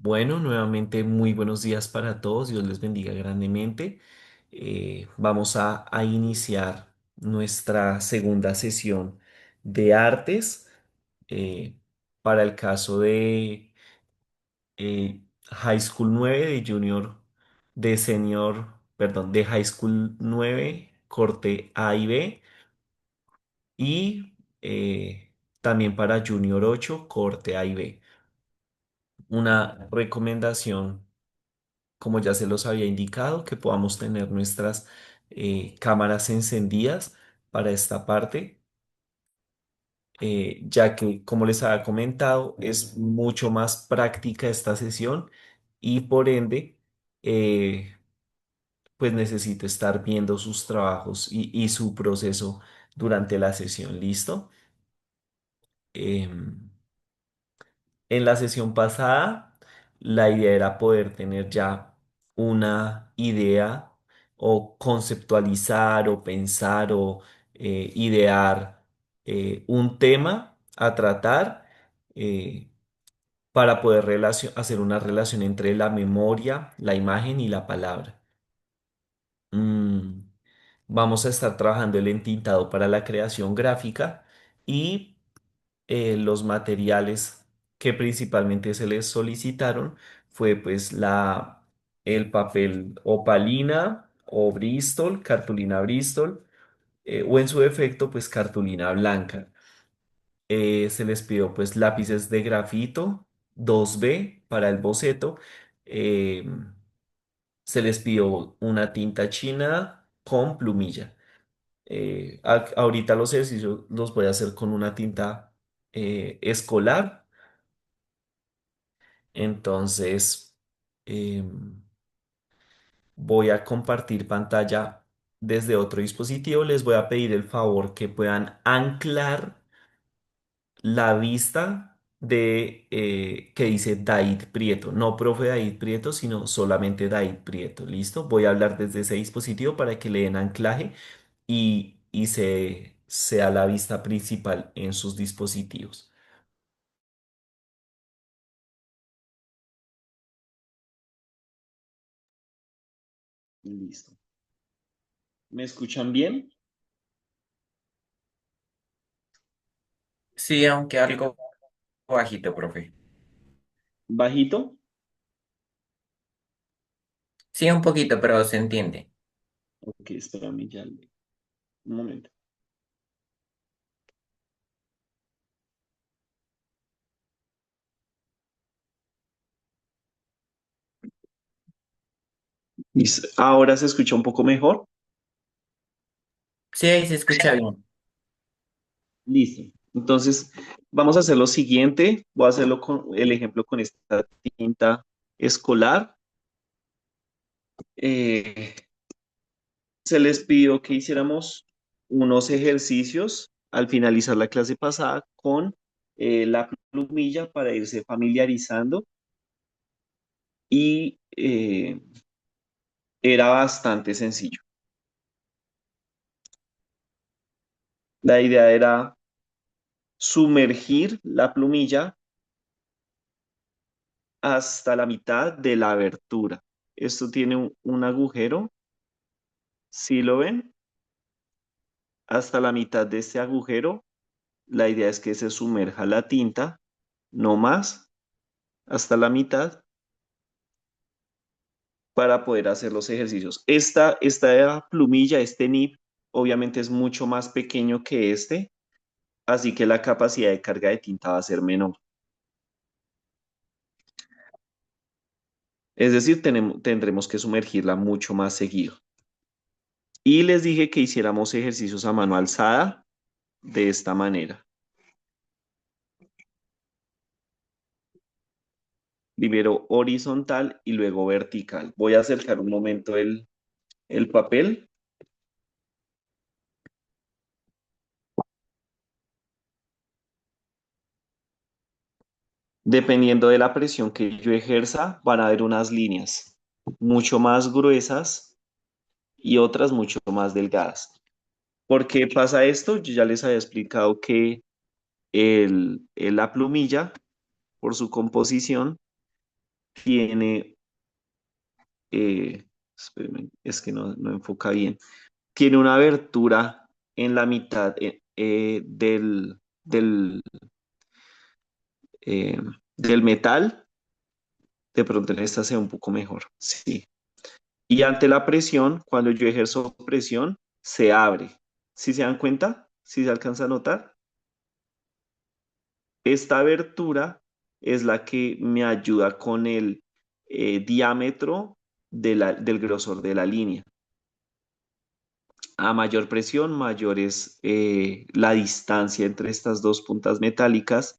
Bueno, nuevamente muy buenos días para todos. Dios les bendiga grandemente. Vamos a iniciar nuestra segunda sesión de artes eh, para el caso de High School 9 de Junior, de Senior, perdón, de High School 9 corte A y B, y también para Junior 8 corte A y B. Una recomendación, como ya se los había indicado, que podamos tener nuestras cámaras encendidas para esta parte, ya que, como les había comentado, es mucho más práctica esta sesión y por ende, eh, pues necesito estar viendo sus trabajos y su proceso durante la sesión. ¿Listo? Em, En la sesión pasada, la idea era poder tener ya una idea o conceptualizar o pensar o idear un tema a tratar, eh, para poder hacer una relación entre la memoria, la imagen y la palabra. Mm, Vamos a estar trabajando el entintado para la creación gráfica y los materiales que principalmente se les solicitaron fue pues el papel opalina o Bristol, cartulina Bristol, o en su defecto pues cartulina blanca. Se les pidió pues lápices de grafito 2B para el boceto. eh, Se les pidió una tinta china con plumilla. Ahorita los ejercicios los voy a hacer con una tinta escolar. Entonces, voy a compartir pantalla desde otro dispositivo. Les voy a pedir el favor que puedan anclar la vista de que dice Daid Prieto. No profe Daid Prieto, sino solamente Daid Prieto. ¿Listo? Voy a hablar desde ese dispositivo para que le den anclaje y sea la vista principal en sus dispositivos. Listo. ¿Me escuchan bien? Sí, aunque algo bajito, profe. ¿Bajito? Sí, un poquito, pero se entiende. Ok, espérame ya. Un momento. Listo. Ahora se escucha un poco mejor. Sí, ahí se escucha bien. Listo. Entonces, vamos a hacer lo siguiente. Voy a hacerlo con el ejemplo con esta tinta escolar. Eh, Se les pidió que hiciéramos unos ejercicios al finalizar la clase pasada con la plumilla para irse familiarizando y era bastante sencillo. La idea era sumergir la plumilla hasta la mitad de la abertura. Esto tiene un agujero, ¿si lo ven? Hasta la mitad de este agujero, la idea es que se sumerja la tinta, no más, hasta la mitad para poder hacer los ejercicios. Esta plumilla, este nib, obviamente es mucho más pequeño que este, así que la capacidad de carga de tinta va a ser menor. Es decir, tendremos que sumergirla mucho más seguido. Y les dije que hiciéramos ejercicios a mano alzada de esta manera. Primero horizontal y luego vertical. Voy a acercar un momento el papel. Dependiendo de la presión que yo ejerza, van a haber unas líneas mucho más gruesas y otras mucho más delgadas. ¿Por qué pasa esto? Yo ya les había explicado que la plumilla, por su composición, tiene, espérame, es que no enfoca bien, tiene una abertura en la mitad eh, del metal, de pronto en esta sea un poco mejor, sí. Y ante la presión, cuando yo ejerzo presión, se abre. ¿Sí se dan cuenta? ¿Sí se alcanza a notar? Esta abertura es la que me ayuda con el diámetro del grosor de la línea. A mayor presión, mayor es la distancia entre estas dos puntas metálicas.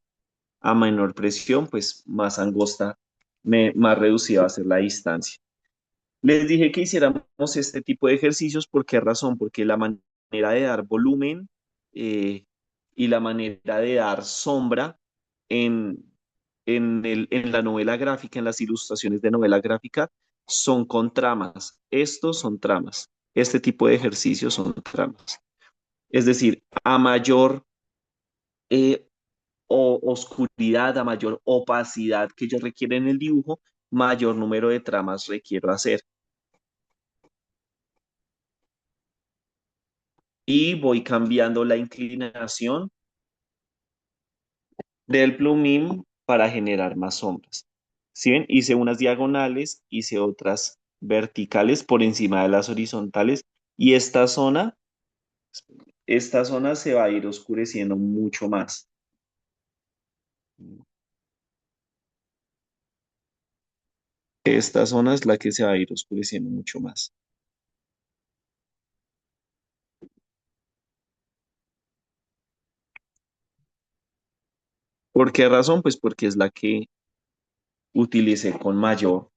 A menor presión, pues más angosta, más reducida va a ser la distancia. Les dije que hiciéramos este tipo de ejercicios. ¿Por qué razón? Porque la manera de dar volumen eh, y la manera de dar sombra en, en la novela gráfica, en las ilustraciones de novela gráfica, son con tramas. Estos son tramas. Este tipo de ejercicios son tramas. Es decir, a mayor eh, oscuridad, a mayor opacidad que yo requiero en el dibujo, mayor número de tramas requiero hacer. Y voy cambiando la inclinación del plumín para generar más sombras. ¿Sí ven? Hice unas diagonales, hice otras verticales por encima de las horizontales y esta zona se va a ir oscureciendo mucho más. Esta zona es la que se va a ir oscureciendo mucho más. ¿Por qué razón? Pues porque es la que utilicé con mayor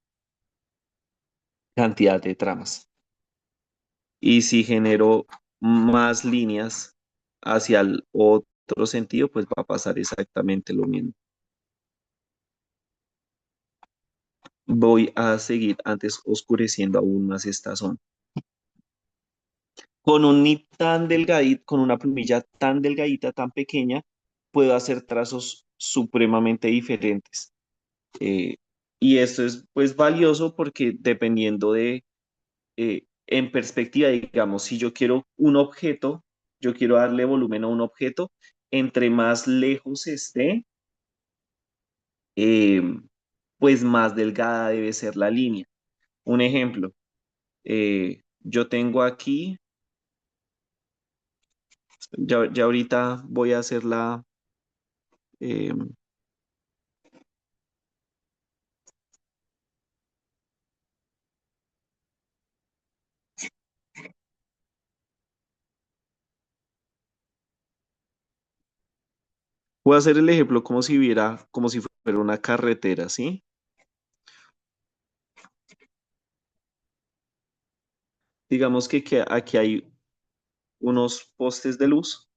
cantidad de tramas. Y si genero más líneas hacia el otro sentido, pues va a pasar exactamente lo mismo. Voy a seguir antes oscureciendo aún más esta zona. Con un nib tan delgadito, con una plumilla tan delgadita, tan pequeña, puedo hacer trazos supremamente diferentes. Eh, y esto es pues valioso porque dependiendo de, en perspectiva, digamos, si yo quiero un objeto, yo quiero darle volumen a un objeto, entre más lejos esté, eh, pues más delgada debe ser la línea. Un ejemplo, yo tengo aquí, ya ahorita voy a hacer eh, voy a hacer el ejemplo como si viera, como si fuera una carretera, ¿sí? Digamos que aquí hay unos postes de luz.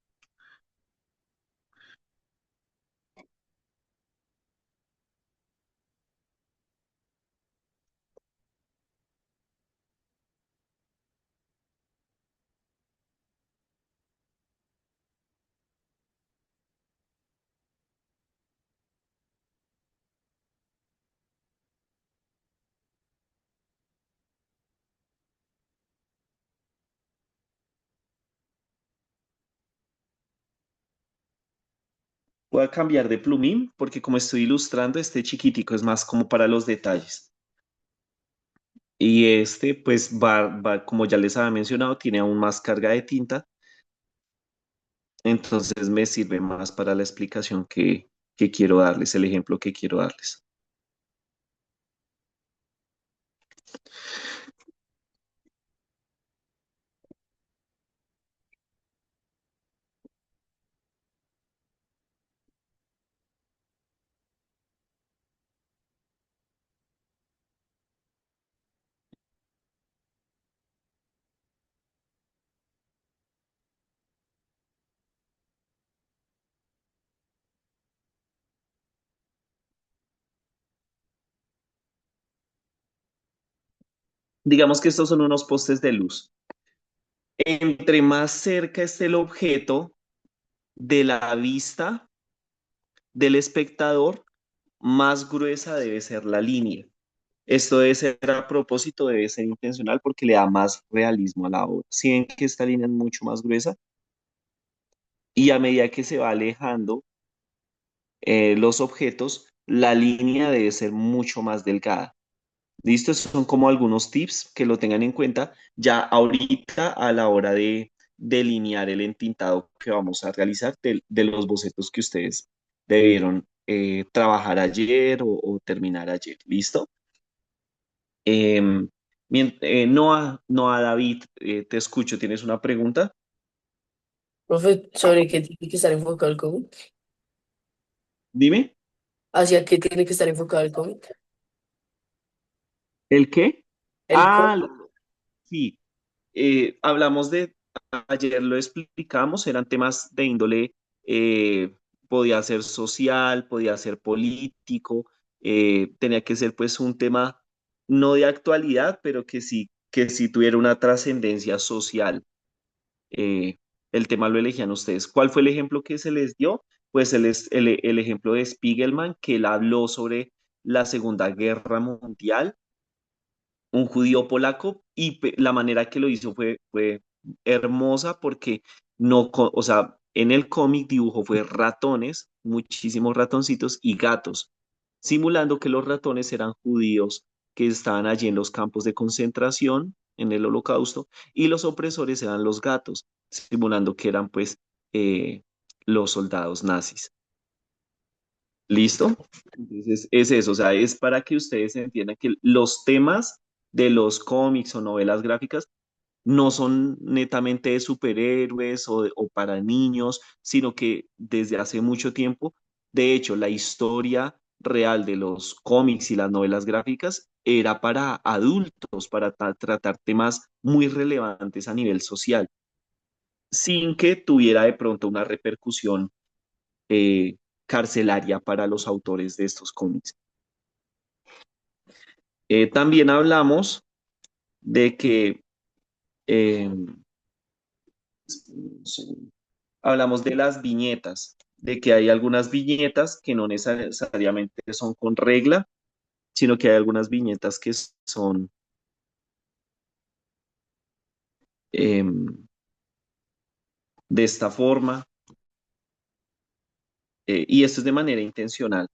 Voy a cambiar de plumín porque como estoy ilustrando, este chiquitico es más como para los detalles. Y este, pues como ya les había mencionado, tiene aún más carga de tinta, entonces me sirve más para la explicación que quiero darles, el ejemplo que quiero darles. Digamos que estos son unos postes de luz. Entre más cerca esté el objeto de la vista del espectador, más gruesa debe ser la línea. Esto debe ser a propósito, debe ser intencional porque le da más realismo a la obra. Si ven que esta línea es mucho más gruesa y a medida que se va alejando los objetos, la línea debe ser mucho más delgada. ¿Listo? Estos son como algunos tips que lo tengan en cuenta ya ahorita a la hora de delinear el entintado que vamos a realizar de los bocetos que ustedes debieron trabajar ayer o terminar ayer. ¿Listo? Noah, David, te escucho. ¿Tienes una pregunta? Profe, ¿sobre qué tiene que estar enfocado el cómic? Dime. ¿Hacia qué tiene que estar enfocado el cómic? ¿El qué? El cómic. Sí. Hablamos de, ayer lo explicamos, eran temas de índole, eh, podía ser social, podía ser político, tenía que ser pues un tema no de actualidad, pero que sí tuviera una trascendencia social. Eh, el tema lo elegían ustedes. ¿Cuál fue el ejemplo que se les dio? Pues el ejemplo de Spiegelman, que él habló sobre la Segunda Guerra Mundial, un judío polaco, y la manera que lo hizo fue hermosa porque no, o sea, en el cómic dibujo fue ratones, muchísimos ratoncitos y gatos, simulando que los ratones eran judíos que estaban allí en los campos de concentración, en el Holocausto, y los opresores eran los gatos, simulando que eran pues los soldados nazis. ¿Listo? Entonces, es eso, o sea, es para que ustedes entiendan que los temas de los cómics o novelas gráficas no son netamente de superhéroes o para niños, sino que desde hace mucho tiempo, de hecho, la historia real de los cómics y las novelas gráficas era para adultos, para tratar temas muy relevantes a nivel social, sin que tuviera de pronto una repercusión eh, carcelaria para los autores de estos cómics. También hablamos de que eh, hablamos de las viñetas, de que hay algunas viñetas que no necesariamente son con regla, sino que hay algunas viñetas que son eh, de esta forma, y esto es de manera intencional.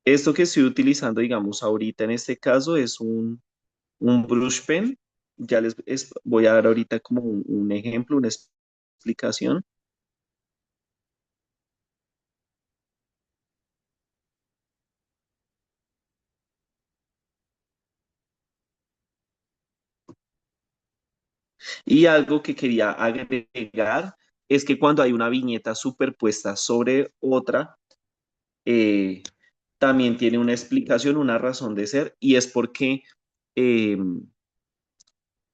Esto que estoy utilizando, digamos, ahorita en este caso es un brush pen. Ya voy a dar ahorita como un ejemplo, una explicación. Y algo que quería agregar es que cuando hay una viñeta superpuesta sobre otra, eh, también tiene una explicación, una razón de ser, y es porque, eh,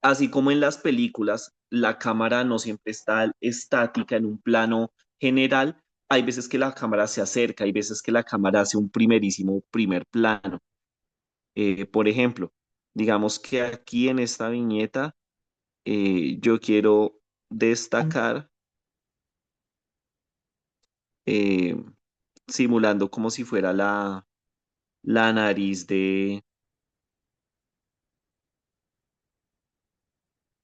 así como en las películas, la cámara no siempre está estática en un plano general, hay veces que la cámara se acerca, hay veces que la cámara hace un primerísimo primer plano. Por ejemplo, digamos que aquí en esta viñeta yo quiero destacar eh, simulando como si fuera la nariz de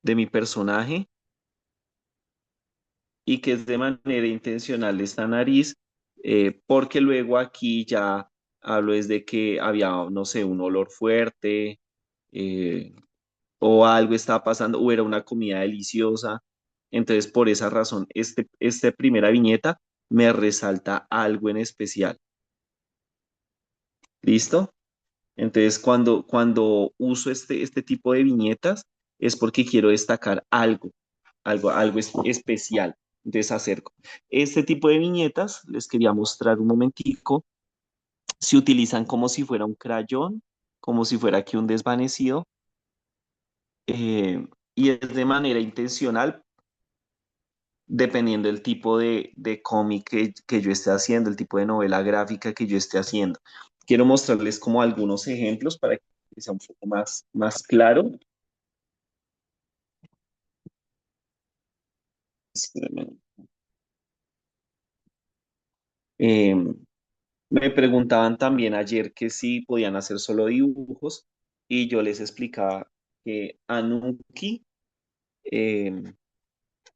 mi personaje y que es de manera intencional esta nariz, porque luego aquí ya hablo desde que había, no sé, un olor fuerte eh, o algo estaba pasando o era una comida deliciosa. Entonces, por esa razón, esta primera viñeta me resalta algo en especial. ¿Listo? Entonces, cuando uso este tipo de viñetas es porque quiero destacar algo especial. Entonces, acerco. Este tipo de viñetas, les quería mostrar un momentico, se utilizan como si fuera un crayón, como si fuera aquí un desvanecido, y es de manera intencional, dependiendo del tipo de cómic que yo esté haciendo, el tipo de novela gráfica que yo esté haciendo. Quiero mostrarles como algunos ejemplos para que sea un poco más claro. Espérame. Me preguntaban también ayer que si podían hacer solo dibujos y yo les explicaba que Anuki eh,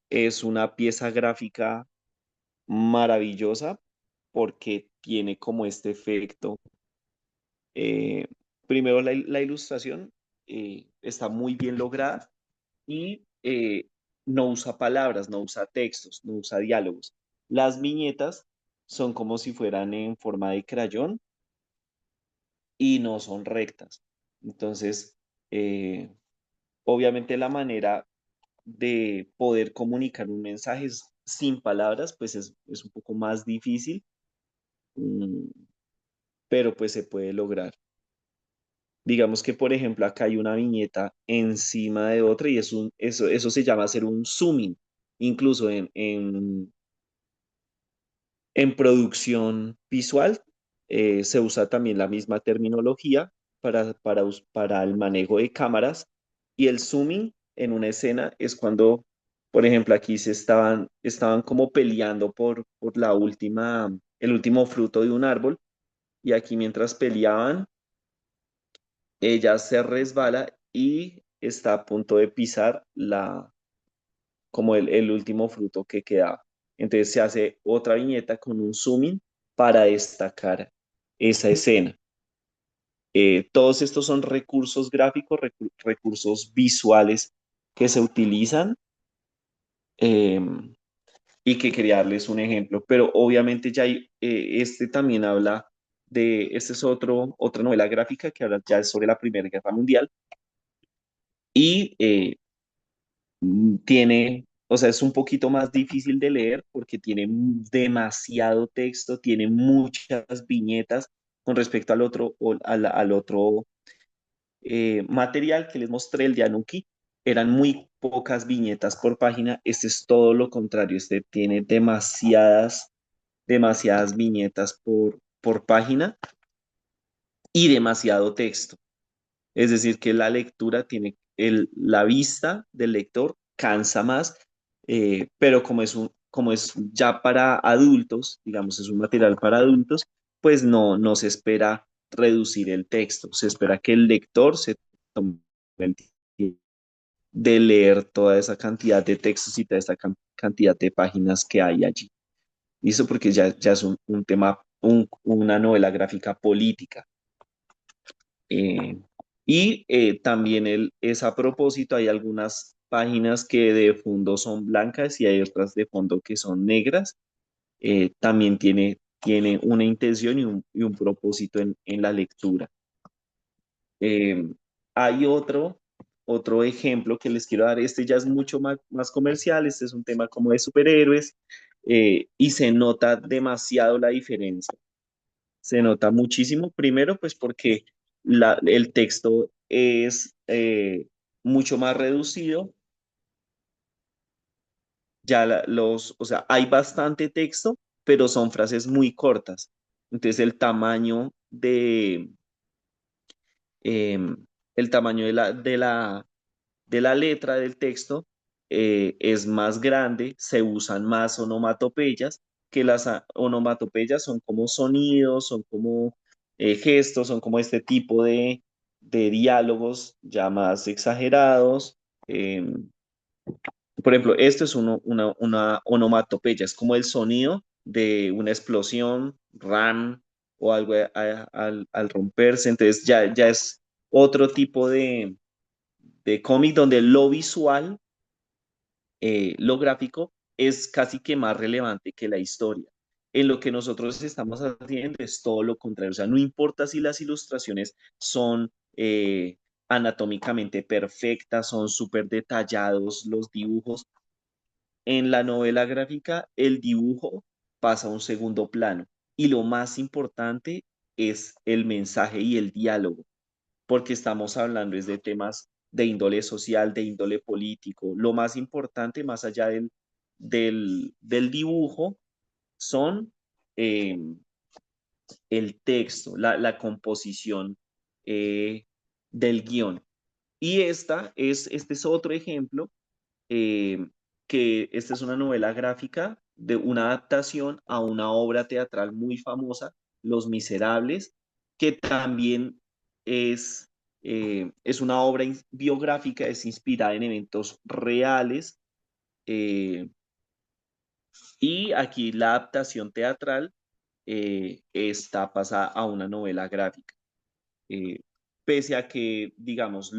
es una pieza gráfica maravillosa porque tiene como este efecto. eh, Primero, la ilustración está muy bien lograda y no usa palabras, no usa textos, no usa diálogos. Las viñetas son como si fueran en forma de crayón y no son rectas. Entonces, eh, obviamente la manera de poder comunicar un mensaje sin palabras, pues es un poco más difícil, mm, pero pues se puede lograr. Digamos que, por ejemplo, acá hay una viñeta encima de otra y eso se llama hacer un zooming. Incluso en producción visual se usa también la misma terminología para el manejo de cámaras y el zooming en una escena es cuando, por ejemplo, aquí estaban como peleando por el último fruto de un árbol y aquí mientras peleaban, ella se resbala y está a punto de pisar como el último fruto que quedaba. Entonces se hace otra viñeta con un zooming para destacar esa escena. Todos estos son recursos gráficos, recursos visuales que se utilizan eh, y que quería darles un ejemplo, pero obviamente ya hay, este también habla este es otra novela gráfica que habla ya sobre la Primera Guerra Mundial y tiene, o sea, es un poquito más difícil de leer porque tiene demasiado texto, tiene muchas viñetas con respecto al otro, al otro material que les mostré, el de Anuki. Eran muy pocas viñetas por página. Este es todo lo contrario. Este tiene demasiadas viñetas por página y demasiado texto. Es decir, que la lectura tiene, la vista del lector cansa más, pero como es ya para adultos, digamos, es un material para adultos, pues no se espera reducir el texto, se espera que el lector se tome el tiempo de leer toda esa cantidad de textos y toda esa cantidad de páginas que hay allí. Y eso porque ya es un tema, una novela gráfica política. Eh, También es a propósito, hay algunas páginas que de fondo son blancas y hay otras de fondo que son negras. También tiene una intención y un propósito en la lectura. Eh, Hay otro ejemplo que les quiero dar. Este ya es mucho más comercial, este es un tema como de superhéroes y se nota demasiado la diferencia. Se nota muchísimo, primero pues porque el texto es mucho más reducido, o sea, hay bastante texto, pero son frases muy cortas. Entonces em, el tamaño de la letra del texto es más grande, se usan más onomatopeyas, que las onomatopeyas son como sonidos, son como gestos, son como este tipo de diálogos ya más exagerados. Eh, por ejemplo, esto es una onomatopeya, es como el sonido de una explosión, ran o algo al romperse, entonces ya es otro tipo de cómic donde lo visual, lo gráfico, es casi que más relevante que la historia. En lo que nosotros estamos haciendo es todo lo contrario. O sea, no importa si las ilustraciones son anatómicamente perfectas, son súper detallados los dibujos. En la novela gráfica, el dibujo pasa a un segundo plano y lo más importante es el mensaje y el diálogo porque estamos hablando es de temas de índole social, de índole político. Lo más importante, más allá del dibujo, son eh, el texto, la composición eh, del guión. Y este es otro ejemplo, eh, que esta es una novela gráfica de una adaptación a una obra teatral muy famosa Los Miserables, que también es una obra biográfica, es inspirada en eventos reales. eh, y aquí la adaptación teatral está pasada a una novela gráfica. Eh, Pese a que, digamos,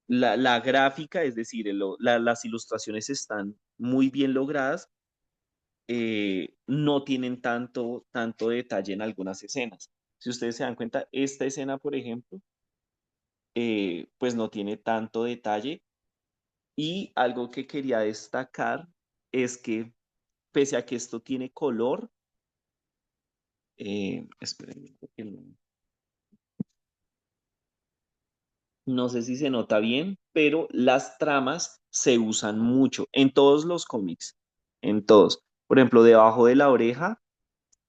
la gráfica, es decir, las ilustraciones están muy bien logradas, no tienen tanto detalle en algunas escenas. Si ustedes se dan cuenta, esta escena, por ejemplo, pues no tiene tanto detalle. Y algo que quería destacar es que pese a que esto tiene color, espérenme, porque no sé si se nota bien, pero las tramas se usan mucho en todos los cómics, en todos. Por ejemplo, debajo de la oreja,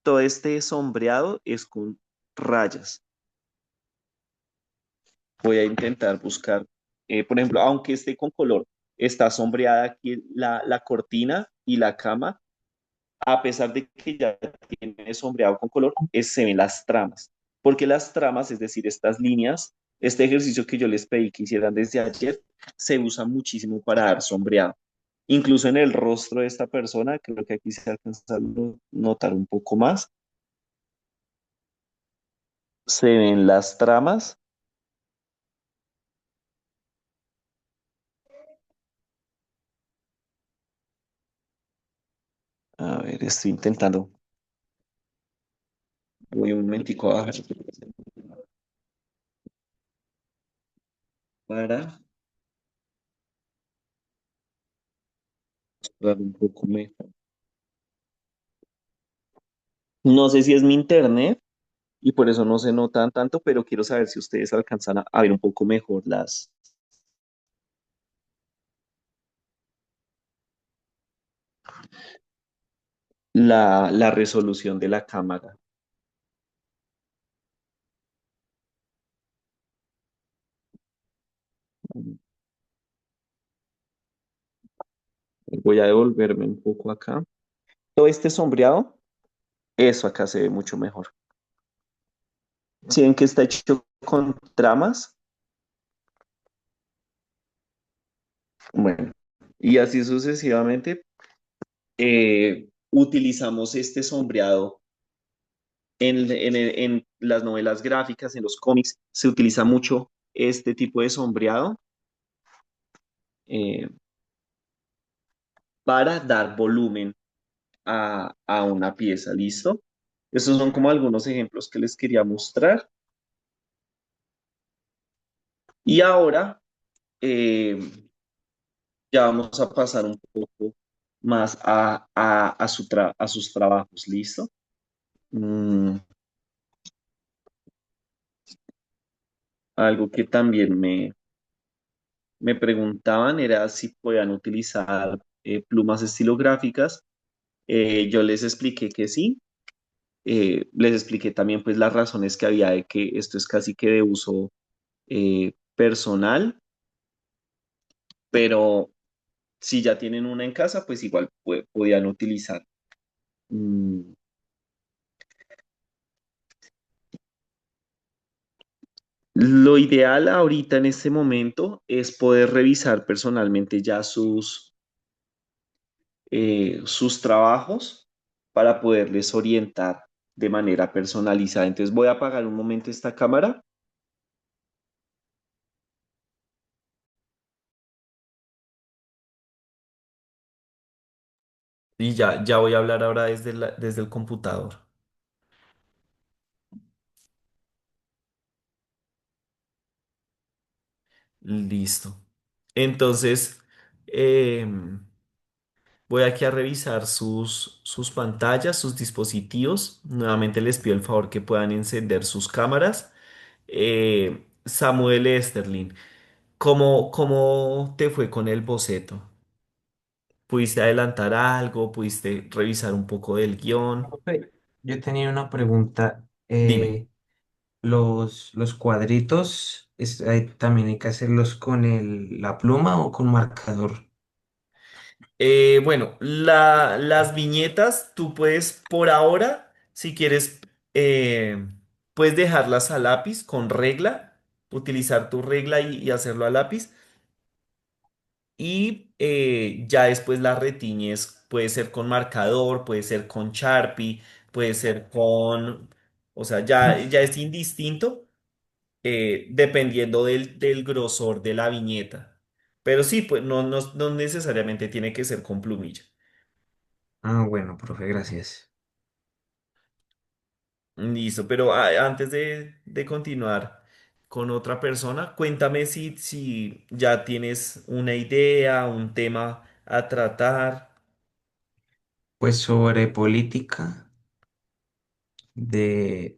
todo este sombreado es con rayas. Voy a intentar buscar, por ejemplo, aunque esté con color, está sombreada aquí la cortina y la cama, a pesar de que ya tiene sombreado con color, se ven las tramas. Porque las tramas, es decir, estas líneas, este ejercicio que yo les pedí que hicieran desde ayer, se usa muchísimo para dar sombreado. Incluso en el rostro de esta persona, creo que aquí se alcanza a notar un poco más, se ven las tramas. A ver, estoy intentando. Voy un momentico a bajar para dar un poco mejor. No sé si es mi internet y por eso no se notan tanto, pero quiero saber si ustedes alcanzan a ver un poco mejor la resolución de la cámara. Voy a devolverme un poco acá. Todo este sombreado, eso acá se ve mucho mejor. Si ven que está hecho con tramas, bueno, y así sucesivamente, utilizamos este sombreado en las novelas gráficas, en los cómics, se utiliza mucho este tipo de sombreado eh, para dar volumen a una pieza, ¿listo? Estos son como algunos ejemplos que les quería mostrar. Y ahora eh, ya vamos a pasar un poco más a sus trabajos, ¿listo? Mm, algo que también me preguntaban era si podían utilizar plumas estilográficas. Yo les expliqué que sí. Les expliqué también pues las razones que había de que esto es casi que de uso personal, pero si ya tienen una en casa, pues igual podían utilizar. Mm, Lo ideal ahorita en este momento es poder revisar personalmente ya sus trabajos para poderles orientar de manera personalizada. Entonces voy a apagar un momento esta cámara. Y ya voy a hablar ahora desde el computador. Listo. Entonces, voy aquí a revisar sus pantallas, sus dispositivos. Nuevamente les pido el favor que puedan encender sus cámaras. Samuel Esterlin, ¿cómo te fue con el boceto? ¿Pudiste adelantar algo? ¿Pudiste revisar un poco del guión? Profe, yo tenía una pregunta. Dime. Los cuadritos, también hay que hacerlos con la pluma o con marcador. Bueno, las viñetas, tú puedes, por ahora, si quieres, puedes dejarlas a lápiz con regla, utilizar tu regla y hacerlo a lápiz. Y ya después las retiñes, puede ser con marcador, puede ser con Sharpie, puede ser con, o sea, ya es indistinto, dependiendo del grosor de la viñeta. Pero sí, pues no necesariamente tiene que ser con plumilla. Ah, bueno, profe, gracias. Listo, pero antes de continuar con otra persona, cuéntame si ya tienes una idea, un tema a tratar. Pues sobre política, de,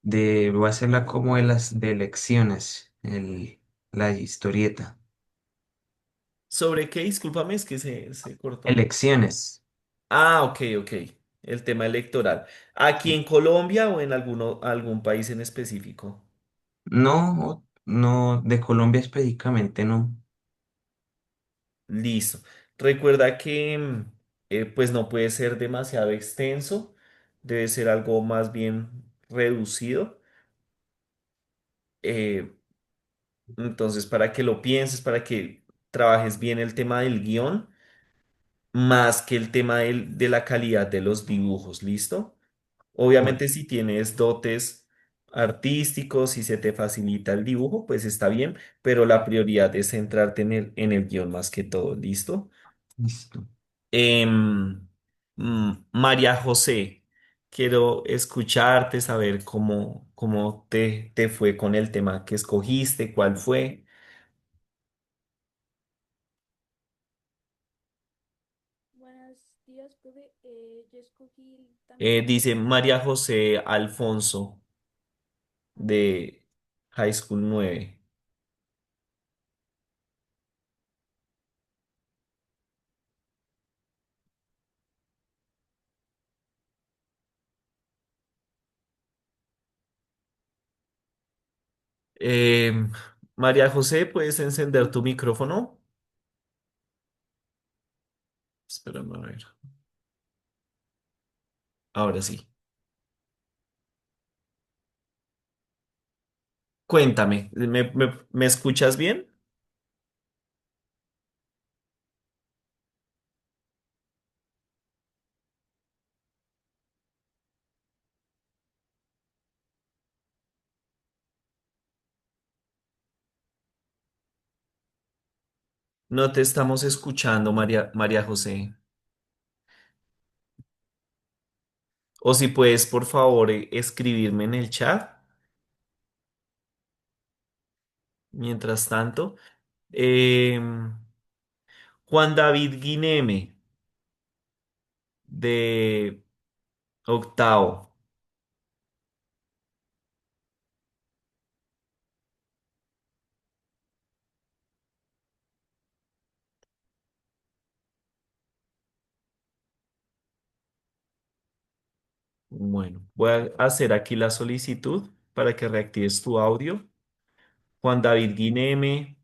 voy a hacerla como de las de elecciones, la historieta. ¿Sobre qué? Discúlpame, es que se cortó. Elecciones. Ah, ok, ok. El tema electoral. ¿Aquí en Colombia o en algún país en específico? No, no, de Colombia específicamente no. Listo. Recuerda que pues no puede ser demasiado extenso. Debe ser algo más bien reducido. Eh, entonces, para que lo pienses, para que trabajes bien el tema del guión, más que el tema de la calidad de los dibujos. ¿Listo? Bueno, Obviamente si tienes dotes artísticos y se te facilita el dibujo, pues está bien, pero la prioridad es centrarte en el guión más que todo, ¿listo? listo. María José, quiero escucharte, saber cómo te fue con el tema que escogiste, cuál fue. Buenos días, profe. Yo escogí también el Dice tema. María José Alfonso de High School 9. Em, María José, ¿puedes encender tu micrófono? Espérame a ver. Ahora sí. Cuéntame, ¿me escuchas bien? No te estamos escuchando, María José. O si puedes, por favor, escribirme en el chat. Mientras tanto, Em, Juan David Guineme, de octavo. Bueno, voy a hacer aquí la solicitud para que reactives tu audio. Juan David Guineme.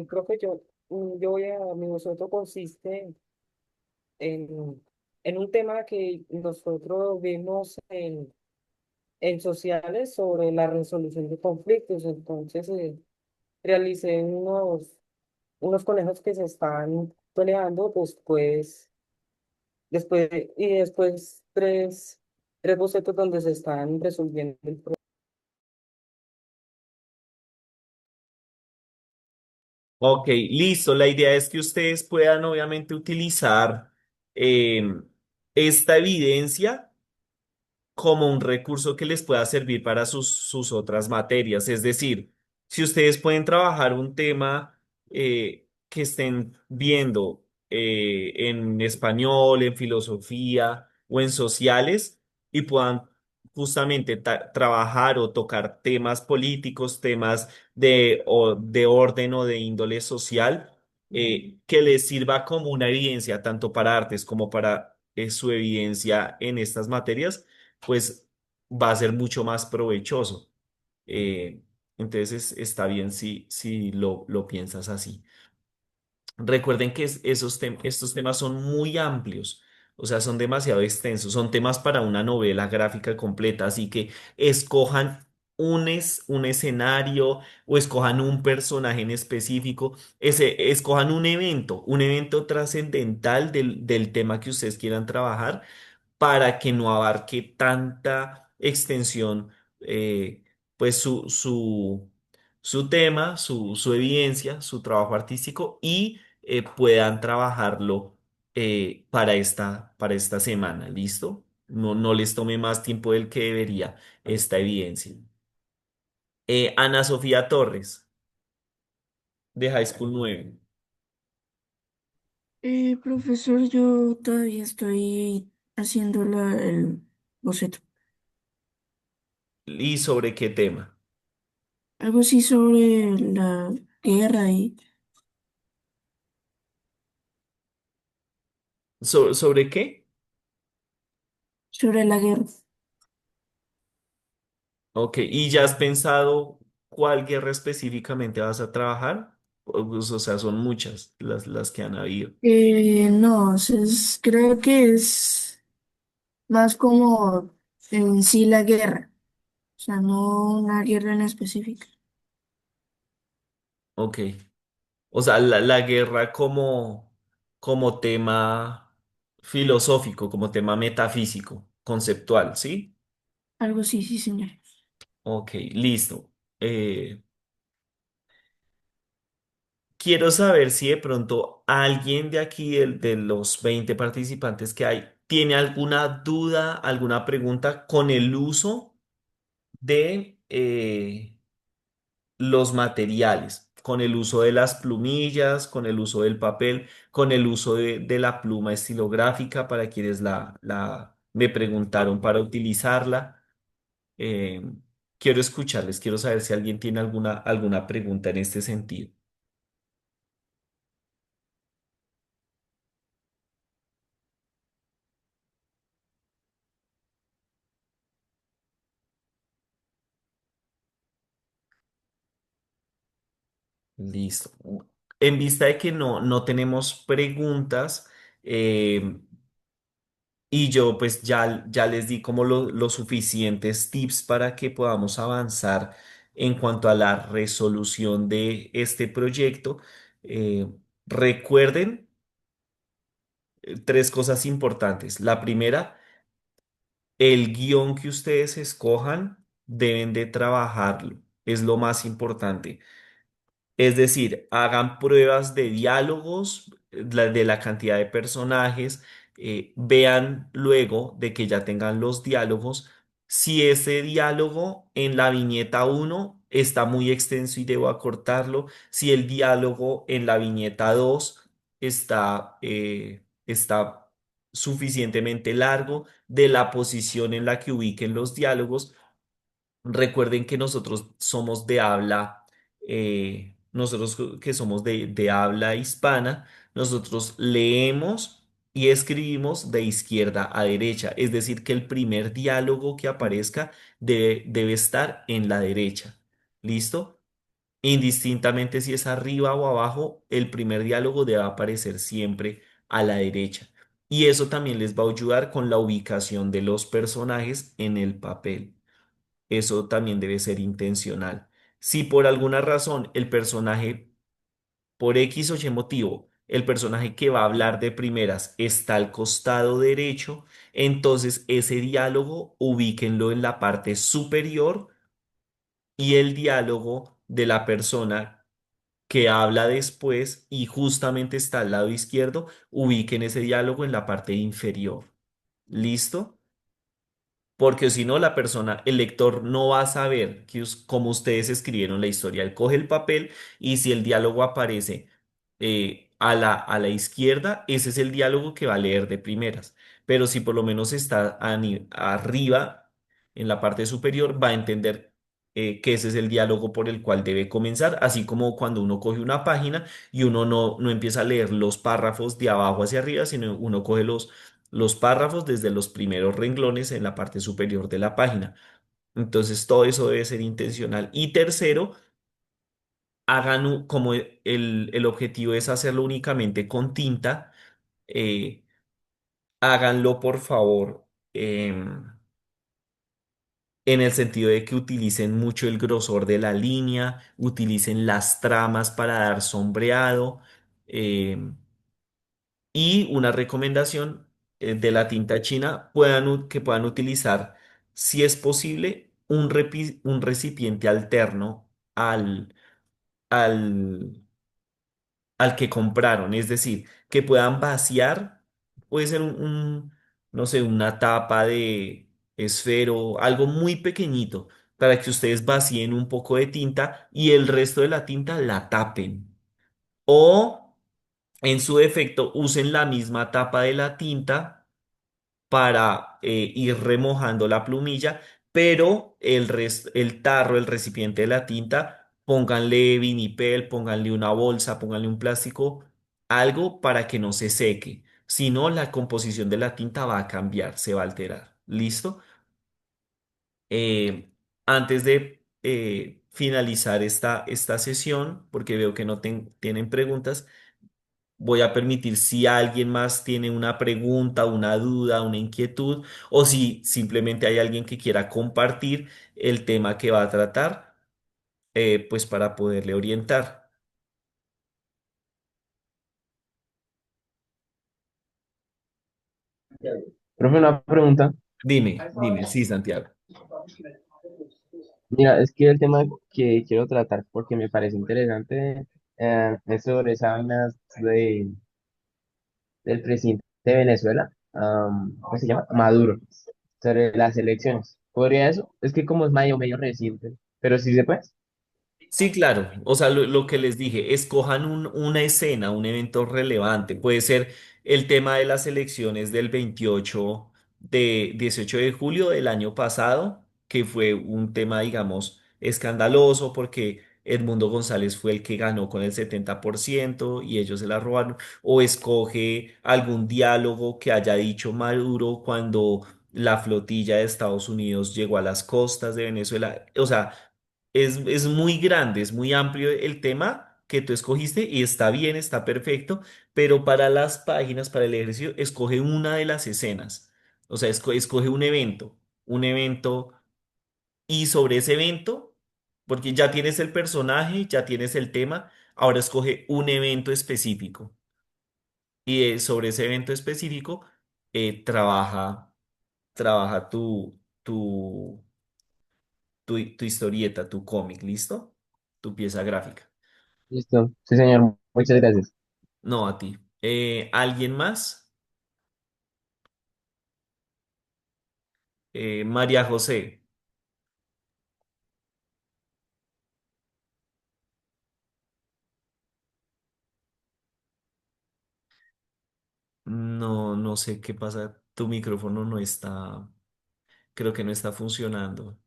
Profe, mi boceto consiste en, en un tema que nosotros vimos en sociales sobre la resolución de conflictos. Entonces, realicé unos conejos que se están peleando, después tres bocetos donde se están resolviendo el problema. Ok, listo. La idea es que ustedes puedan obviamente utilizar em, esta evidencia como un recurso que les pueda servir para sus otras materias. Es decir, si ustedes pueden trabajar un tema que estén viendo en español, en filosofía o en sociales y puedan justamente trabajar o tocar temas políticos, temas de orden o de índole social, que les sirva como una evidencia tanto para artes como para su evidencia en estas materias pues va a ser mucho más provechoso. Eh, Entonces está bien si lo piensas así. Recuerden que estos temas son muy amplios, o sea, son demasiado extensos, son temas para una novela gráfica completa, así que escojan un escenario o escojan un personaje en específico, escojan un evento trascendental del tema que ustedes quieran trabajar para que no abarque tanta extensión, pues su tema, su evidencia, su trabajo artístico y puedan trabajarlo para esta semana, ¿listo? No les tome más tiempo del que debería esta evidencia. Ana Sofía Torres, de High School 9. Profesor, yo todavía estoy haciendo el boceto. ¿Y sobre qué tema? Algo así sobre la guerra y ¿Sobre qué? sobre la guerra. Ok, ¿y ya has pensado cuál guerra específicamente vas a trabajar? Pues, o sea, son muchas las que han habido. No, creo que es más como en sí la guerra, o sea, no una guerra en específico. Ok, o sea, la guerra como tema filosófico, como tema metafísico, conceptual, ¿sí? Algo así, sí, señor. Ok, listo. Quiero saber si de pronto alguien de aquí, de los 20 participantes que hay, tiene alguna duda, alguna pregunta con el uso de los materiales, con el uso de las plumillas, con el uso del papel, con el uso de la pluma estilográfica para quienes me preguntaron para utilizarla. Eh, quiero escucharles, quiero saber si alguien tiene alguna pregunta en este sentido. Listo. En vista de que no tenemos preguntas, eh, y yo pues ya les di como los suficientes tips para que podamos avanzar en cuanto a la resolución de este proyecto. Recuerden tres cosas importantes. La primera, el guión que ustedes escojan deben de trabajarlo. Es lo más importante. Es decir, hagan pruebas de diálogos, de la cantidad de personajes, vean luego de que ya tengan los diálogos, si ese diálogo en la viñeta uno está muy extenso y debo acortarlo, si el diálogo en la viñeta 2 está suficientemente largo, de la posición en la que ubiquen los diálogos. Recuerden que nosotros que somos de habla hispana, nosotros leemos y escribimos de izquierda a derecha, es decir, que el primer diálogo que aparezca debe estar en la derecha. ¿Listo? Indistintamente si es arriba o abajo, el primer diálogo debe aparecer siempre a la derecha. Y eso también les va a ayudar con la ubicación de los personajes en el papel. Eso también debe ser intencional. Si por alguna razón el personaje, por X o Y motivo, el personaje que va a hablar de primeras está al costado derecho, entonces ese diálogo ubíquenlo en la parte superior y el diálogo de la persona que habla después y justamente está al lado izquierdo, ubiquen ese diálogo en la parte inferior. ¿Listo? Porque si no, el lector no va a saber cómo ustedes escribieron la historia. Él coge el papel y si el diálogo aparece a la izquierda, ese es el diálogo que va a leer de primeras. Pero si por lo menos está arriba, en la parte superior, va a entender que ese es el diálogo por el cual debe comenzar. Así como cuando uno coge una página y uno no empieza a leer los párrafos de abajo hacia arriba, sino uno coge los párrafos desde los primeros renglones en la parte superior de la página. Entonces, todo eso debe ser intencional. Y tercero, como el objetivo es hacerlo únicamente con tinta, eh, háganlo por favor. En el sentido de que utilicen mucho el grosor de la línea, utilicen las tramas para dar sombreado. eh, y una recomendación de la tinta china, que puedan utilizar, si es posible, un recipiente alterno al, al, al que compraron. Es decir, que puedan vaciar, puede ser no sé, una tapa de esfero, algo muy pequeñito, para que ustedes vacíen un poco de tinta y el resto de la tinta la tapen. O, en su defecto, usen la misma tapa de la tinta para ir remojando la plumilla, pero el tarro, el recipiente de la tinta, pónganle vinipel, pónganle una bolsa, pónganle un plástico, algo para que no se seque. Si no, la composición de la tinta va a cambiar, se va a alterar. ¿Listo? Eh, Antes de finalizar esta sesión, porque veo que no tienen preguntas, voy a permitir si alguien más tiene una pregunta, una duda, una inquietud, o si simplemente hay alguien que quiera compartir el tema que va a tratar, pues para poderle orientar. Profe, una pregunta. Dime, sí, Santiago. Mira, es que el tema que quiero tratar, porque me parece interesante, es sobre esas vainas del presidente de Venezuela, ¿cómo se llama? Maduro, sobre las elecciones. ¿Podría eso? Es que como es medio reciente, pero sí se puede. Sí, claro. O sea, lo que les dije, escojan una escena, un evento relevante. Puede ser el tema de las elecciones del 18 de julio del año pasado, que fue un tema, digamos, escandaloso porque Edmundo González fue el que ganó con el 70% y ellos se la robaron. O escoge algún diálogo que haya dicho Maduro cuando la flotilla de Estados Unidos llegó a las costas de Venezuela. O sea, es muy grande, es muy amplio el tema que tú escogiste y está bien, está perfecto, pero para las páginas, para el ejercicio, escoge una de las escenas. O sea, escoge un evento y sobre ese evento, porque ya tienes el personaje, ya tienes el tema, ahora escoge un evento específico y sobre ese evento específico trabaja tu historieta, tu cómic, ¿listo? Tu pieza gráfica. Listo. Sí, señor. Muchas gracias. No, a ti. ¿Alguien más? María José. No, no sé qué pasa. Tu micrófono no está, creo que no está funcionando.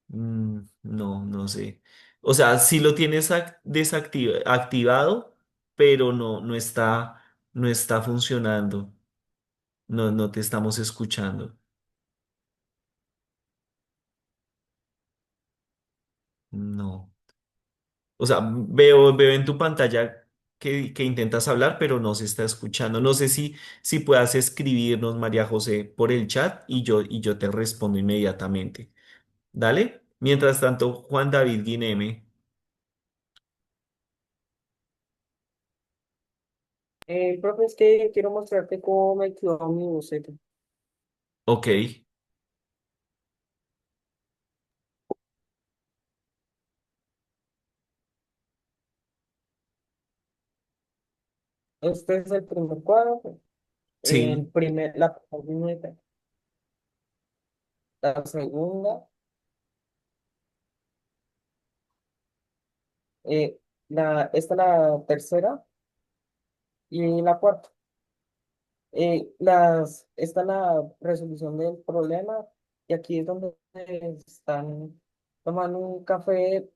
No, no sé. O sea, sí lo tienes activado, pero no está funcionando. No, no te estamos escuchando. No. O sea, veo en tu pantalla que intentas hablar, pero no se está escuchando. No sé si puedas escribirnos, María José, por el chat y yo te respondo inmediatamente. Dale. Mientras tanto, Juan David Guineme. Profe, es que quiero mostrarte cómo me quedó mi boceto. Ok, Este es el primer cuadro, sí. la primera, la segunda, esta es la tercera y la cuarta. Esta es la resolución del problema y aquí es donde están tomando un café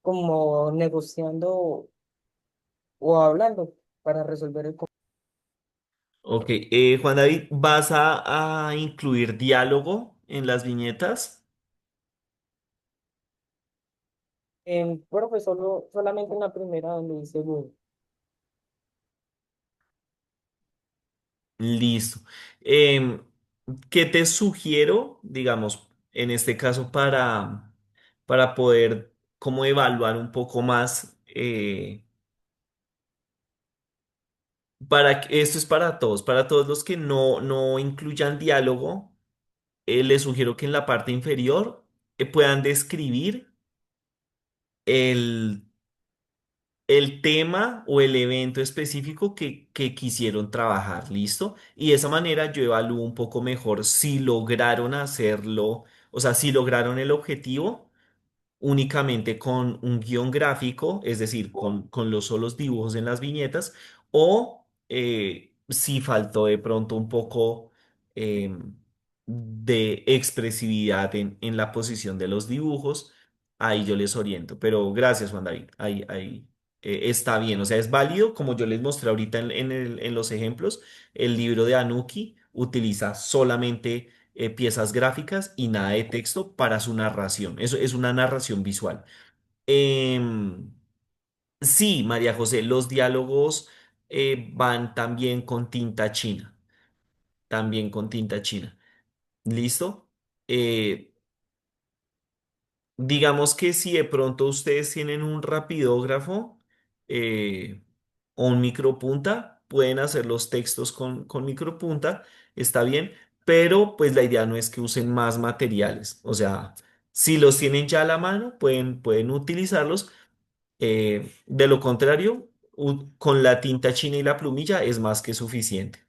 como negociando o hablando para resolver el conflicto. Ok, Juan David, ¿vas a incluir diálogo en las viñetas? Bueno, pues solamente en la primera donde dice Google. Listo. Em, ¿Qué te sugiero, digamos, en este caso para poder como evaluar un poco más? Esto es para todos los que no incluyan diálogo, les sugiero que en la parte inferior puedan describir el el tema o el evento específico que quisieron trabajar, ¿listo? Y de esa manera yo evalúo un poco mejor si lograron hacerlo, o sea, si lograron el objetivo únicamente con un guión gráfico, es decir, con los solos dibujos en las viñetas, o si faltó de pronto un poco de expresividad en la posición de los dibujos, ahí yo les oriento. Pero gracias, Juan David, ahí está bien, o sea, es válido, como yo les mostré ahorita en los ejemplos, el libro de Anuki utiliza solamente piezas gráficas y nada de texto para su narración. Eso es una narración visual. Em, sí, María José, los diálogos van también con tinta china. También con tinta china. ¿Listo? Eh, Digamos que si de pronto ustedes tienen un rapidógrafo eh, o un micropunta, pueden hacer los textos con micropunta, está bien, pero pues la idea no es que usen más materiales. O sea, si los tienen ya a la mano, pueden utilizarlos. De lo contrario, con la tinta china y la plumilla es más que suficiente.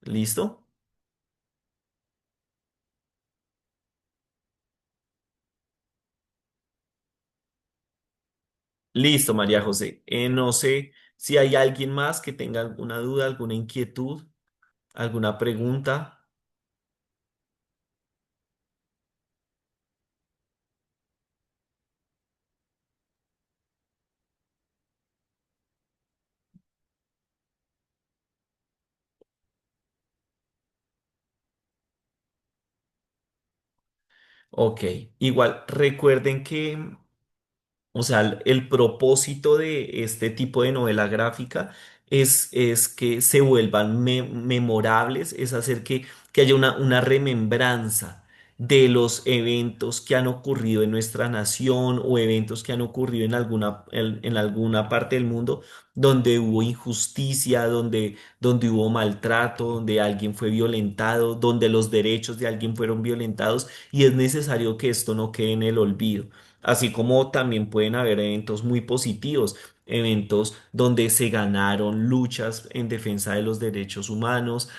¿Listo? Listo, María José. No sé si hay alguien más que tenga alguna duda, alguna inquietud, alguna pregunta. Ok, igual recuerden que o sea, el propósito de este tipo de novela gráfica es que se vuelvan memorables, es hacer que haya una remembranza de los eventos que han ocurrido en nuestra nación o eventos que han ocurrido en alguna parte del mundo donde hubo injusticia, donde hubo maltrato, donde alguien fue violentado, donde los derechos de alguien fueron violentados y es necesario que esto no quede en el olvido. Así como también pueden haber eventos muy positivos, eventos donde se ganaron luchas en defensa de los derechos humanos,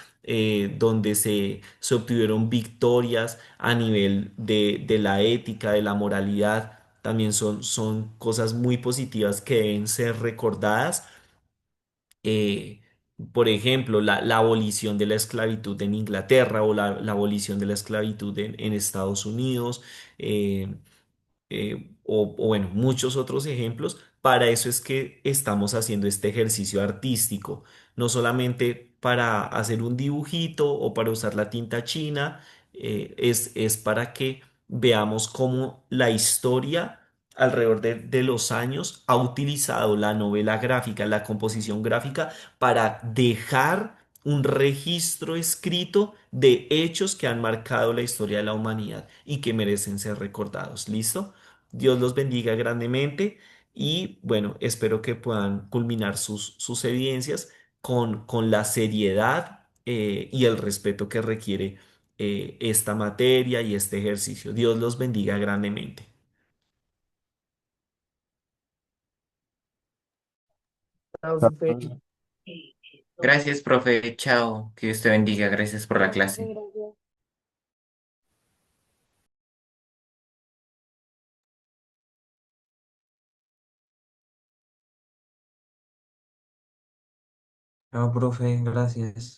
donde se obtuvieron victorias a nivel de la ética, de la moralidad. También son cosas muy positivas que deben ser recordadas. Eh, por ejemplo, la abolición de la esclavitud en Inglaterra o la abolición de la esclavitud en Estados Unidos. eh, o bueno, muchos otros ejemplos. Para eso es que estamos haciendo este ejercicio artístico, no solamente para hacer un dibujito o para usar la tinta china, es para que veamos cómo la historia alrededor de los años ha utilizado la novela gráfica, la composición gráfica, para dejar un registro escrito de hechos que han marcado la historia de la humanidad y que merecen ser recordados. ¿Listo? Dios los bendiga grandemente y bueno, espero que puedan culminar sus evidencias con la seriedad y el respeto que requiere esta materia y este ejercicio. Dios los bendiga grandemente. Chao, súper. Gracias, profe. Chao. Que Dios te bendiga. Gracias por la Chao, profe, clase. gracias. Chao, profe. Gracias.